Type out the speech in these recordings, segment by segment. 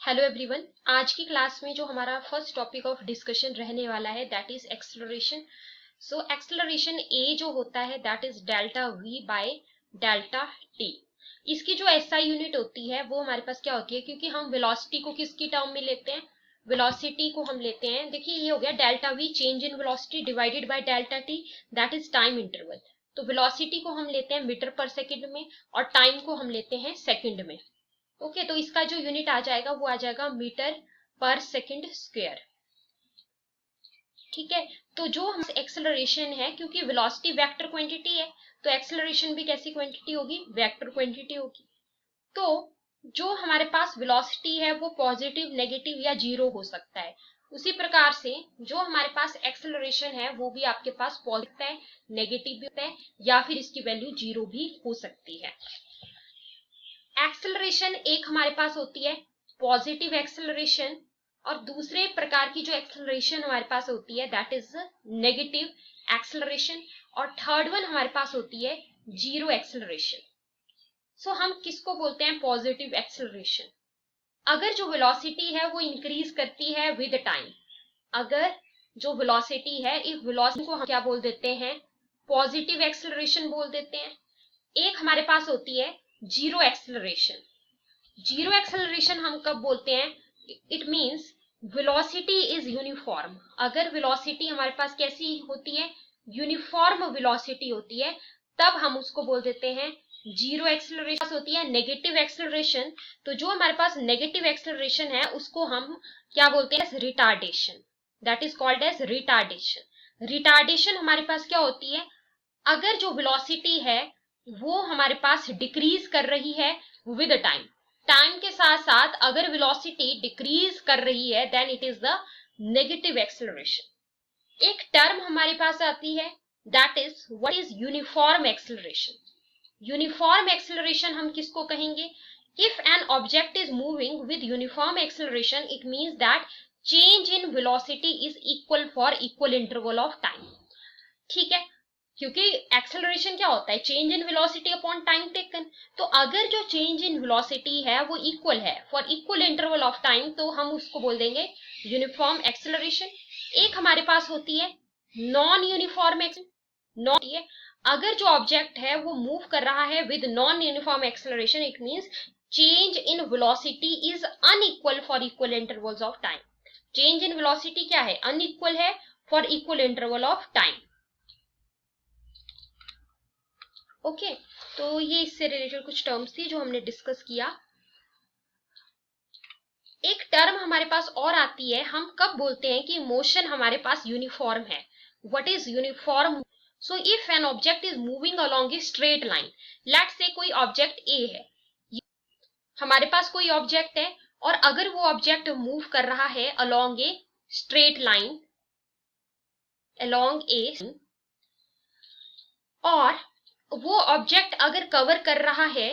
Hello everyone. आज की class में जो हमारा फर्स्ट टॉपिक ऑफ डिस्कशन रहने वाला है that is acceleration. So acceleration ए जो होता है that is delta v by delta t. इसकी जो एसआई यूनिट होती है वो हमारे पास क्या होती है, क्योंकि हम वेलोसिटी को किसकी टर्म में लेते हैं, वेलोसिटी को हम लेते हैं, देखिए ये हो गया delta we change in velocity divided by delta T that is time interval. तो वेलोसिटी को हम लेते हैं मीटर पर सेकेंड में और टाइम को हम लेते हैं सेकेंड में। ओके, तो इसका जो यूनिट आ जाएगा वो आ जाएगा मीटर पर सेकंड स्क्वायर। ठीक है, तो जो हम एक्सेलरेशन है, क्योंकि वेलोसिटी वेक्टर क्वांटिटी है तो एक्सेलरेशन भी कैसी क्वांटिटी होगी, वेक्टर क्वांटिटी होगी। तो जो हमारे पास वेलोसिटी है वो पॉजिटिव, नेगेटिव या जीरो हो सकता है। उसी प्रकार से जो हमारे पास एक्सेलरेशन है वो भी आपके पास पॉजिटिव है, नेगेटिव भी होता है या फिर इसकी वैल्यू जीरो भी हो सकती है। एक्सेलरेशन एक हमारे पास होती है पॉजिटिव एक्सेलरेशन और दूसरे प्रकार की जो एक्सेलरेशन हमारे पास होती है दैट इज नेगेटिव एक्सेलरेशन और थर्ड वन हमारे पास होती है जीरो एक्सेलरेशन। सो हम किसको बोलते हैं पॉजिटिव एक्सेलरेशन, अगर जो वेलोसिटी है वो इंक्रीज करती है विद टाइम। अगर जो वेलोसिटी है इस वेलोसिटी को हम क्या बोल देते हैं, पॉजिटिव एक्सेलरेशन बोल देते हैं। एक हमारे पास होती है जीरो एक्सेलरेशन। जीरो एक्सेलरेशन हम कब बोलते हैं, it means velocity is uniform. अगर वेलोसिटी हमारे पास कैसी होती है, यूनिफॉर्म वेलोसिटी होती है, तब हम उसको बोल देते हैं जीरो एक्सेलरेशन। होती है नेगेटिव एक्सेलरेशन, तो जो हमारे पास नेगेटिव एक्सेलरेशन है उसको हम क्या बोलते हैं, retardation. That is called as retardation. Retardation हमारे पास क्या होती है, अगर जो वेलोसिटी है वो हमारे पास डिक्रीज कर रही है विद टाइम, टाइम के साथ साथ अगर वेलोसिटी डिक्रीज कर रही है then it is the negative acceleration. एक टर्म हमारे पास आती है that is what is uniform acceleration. Uniform acceleration हम किसको कहेंगे, if an object is moving with uniform acceleration it means that change in velocity is equal for equal interval of time. ठीक है, क्योंकि एक्सेलरेशन क्या होता है, change in velocity upon time taken. तो अगर जो चेंज इन वेलोसिटी है वो इक्वल है for equal interval of time तो हम उसको बोल देंगे यूनिफॉर्म एक्सेलरेशन। एक हमारे पास होती है नॉन यूनिफॉर्म नॉन है, अगर जो ऑब्जेक्ट है वो मूव कर रहा है with non uniform acceleration it means change in velocity is unequal for equal intervals of time. Change in velocity क्या है, अनइक्वल है for equal interval of time. Okay, तो ये इससे रिलेटेड कुछ टर्म्स थी जो हमने डिस्कस किया। एक टर्म हमारे पास और आती है, हम कब बोलते हैं कि मोशन हमारे पास यूनिफॉर्म है। What is uniform, so if an object is moving along a straight line, let's say कोई ऑब्जेक्ट ए है, हमारे पास कोई ऑब्जेक्ट है और अगर वो ऑब्जेक्ट मूव कर रहा है along a straight line, along a, और वो ऑब्जेक्ट अगर कवर कर रहा है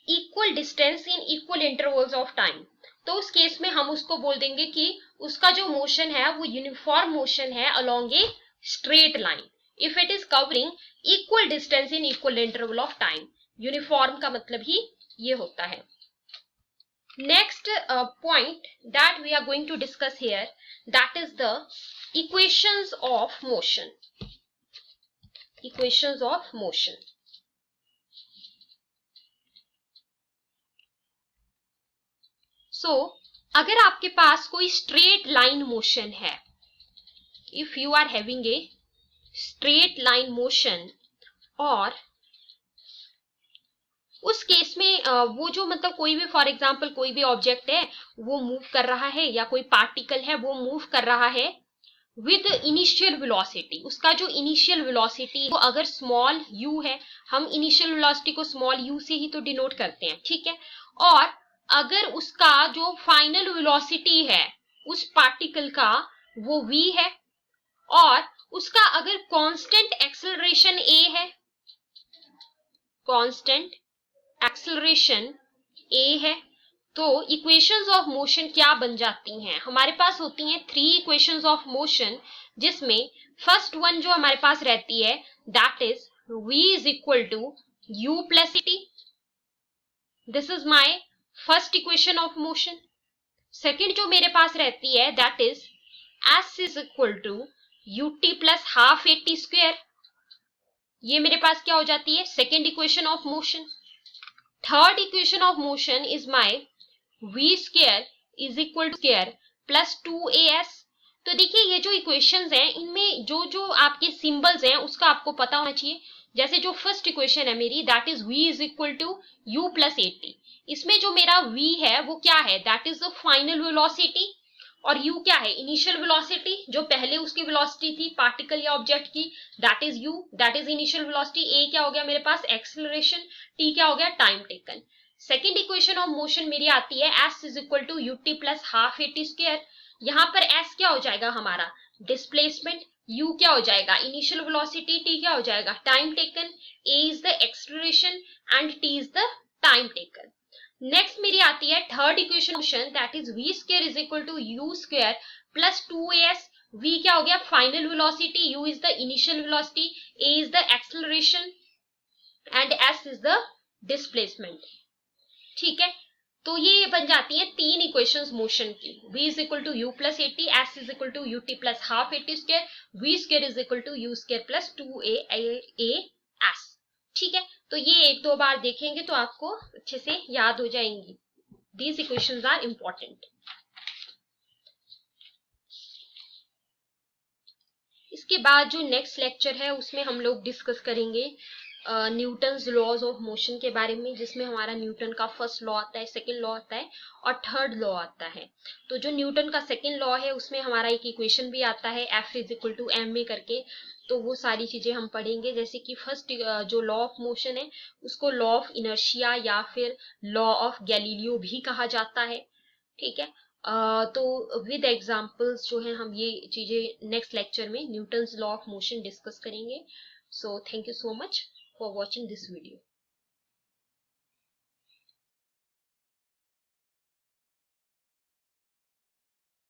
equal distance in equal intervals of time, तो उस केस में हम उसको बोल देंगे कि उसका जो मोशन है वो यूनिफॉर्म मोशन है along a straight line if it is covering equal distance in equal interval of time. Uniform का मतलब ही ये होता है। Next point that we are going to discuss here that is the equations of motion. Equations of motion, so अगर आपके पास कोई स्ट्रेट लाइन मोशन है, if you are having a straight line motion, और उस केस में वो जो मतलब कोई भी फॉर एग्जांपल कोई भी ऑब्जेक्ट है वो मूव कर रहा है या कोई पार्टिकल है वो मूव कर रहा है विद इनिशियल वेलोसिटी, उसका जो इनिशियल वेलोसिटी वो अगर स्मॉल u है, हम इनिशियल वेलोसिटी को स्मॉल u से ही तो डिनोट करते हैं, ठीक है, और अगर उसका जो फाइनल वेलोसिटी है उस पार्टिकल का वो v है और उसका अगर कांस्टेंट एक्सेलरेशन a है, कांस्टेंट एक्सेलरेशन a है, तो इक्वेशंस ऑफ मोशन क्या बन जाती हैं, हमारे पास होती हैं थ्री इक्वेशंस ऑफ मोशन, जिसमें फर्स्ट वन जो हमारे पास रहती है that is v is equal to u plus t, this is my first equation of motion. Second जो मेरे पास रहती है that is s is equal to u t plus half a t square. ये मेरे पास क्या हो जाती है, second equation of motion. Third equation of motion is my v square is equal to square plus 2as। तो देखिए ये जो इक्वेशंस हैं इनमें जो जो आपके सिंबल्स हैं उसका आपको पता होना चाहिए। जैसे जो फर्स्ट इक्वेशन है मेरी that is v is equal to u plus 80। इसमें जो मेरा v है वो क्या है, that is the final velocity, और u क्या है, इनिशियल वेलोसिटी, जो पहले उसकी वेलोसिटी थी पार्टिकल या ऑब्जेक्ट की, that is u, that is initial velocity. a क्या हो गया मेरे पास, एक्सेलरेशन। t क्या हो गया, time taken. Second equation of motion मेरी आती है s is equal to u t plus half a t square. यहाँ पर एस क्या हो जाएगा हमारा, डिस्प्लेसमेंट, यू क्या हो जाएगा, इनिशियल वेलोसिटी, टी क्या हो जाएगा, time taken, a is the acceleration and t is the time taken. Next मेरी आती है third equation motion that is v square is equal to u square plus 2as। v क्या हो गया, final velocity, u is the initial velocity, a is the acceleration and s is the displacement. ठीक है, तो ये बन जाती है तीन इक्वेशंस मोशन की, v is equal to you plus a t, s is equal to u t plus half a t square, v square is equal to u square plus 2a s. ठीक है, तो ये एक दो बार देखेंगे तो आपको अच्छे से याद हो जाएंगी। These equations are important. इसके बाद जो नेक्स्ट लेक्चर है उसमें हम लोग डिस्कस करेंगे न्यूटन्स लॉज ऑफ मोशन के बारे में, जिसमें हमारा न्यूटन का फर्स्ट लॉ आता है, सेकंड लॉ आता है और थर्ड लॉ आता है। तो जो न्यूटन का सेकंड लॉ है उसमें हमारा एक इक्वेशन भी आता है f is equal to m a करके। तो वो सारी चीजें हम पढ़ेंगे, जैसे कि फर्स्ट जो लॉ ऑफ मोशन है उसको लॉ ऑफ इनर्शिया या फिर लॉ ऑफ गैलीलियो भी कहा जाता है। ठीक है, तो विद एग्जांपल्स जो है हम ये चीजें नेक्स्ट लेक्चर में Newton's law of motion discuss करेंगे। So thank you so much for watching this video.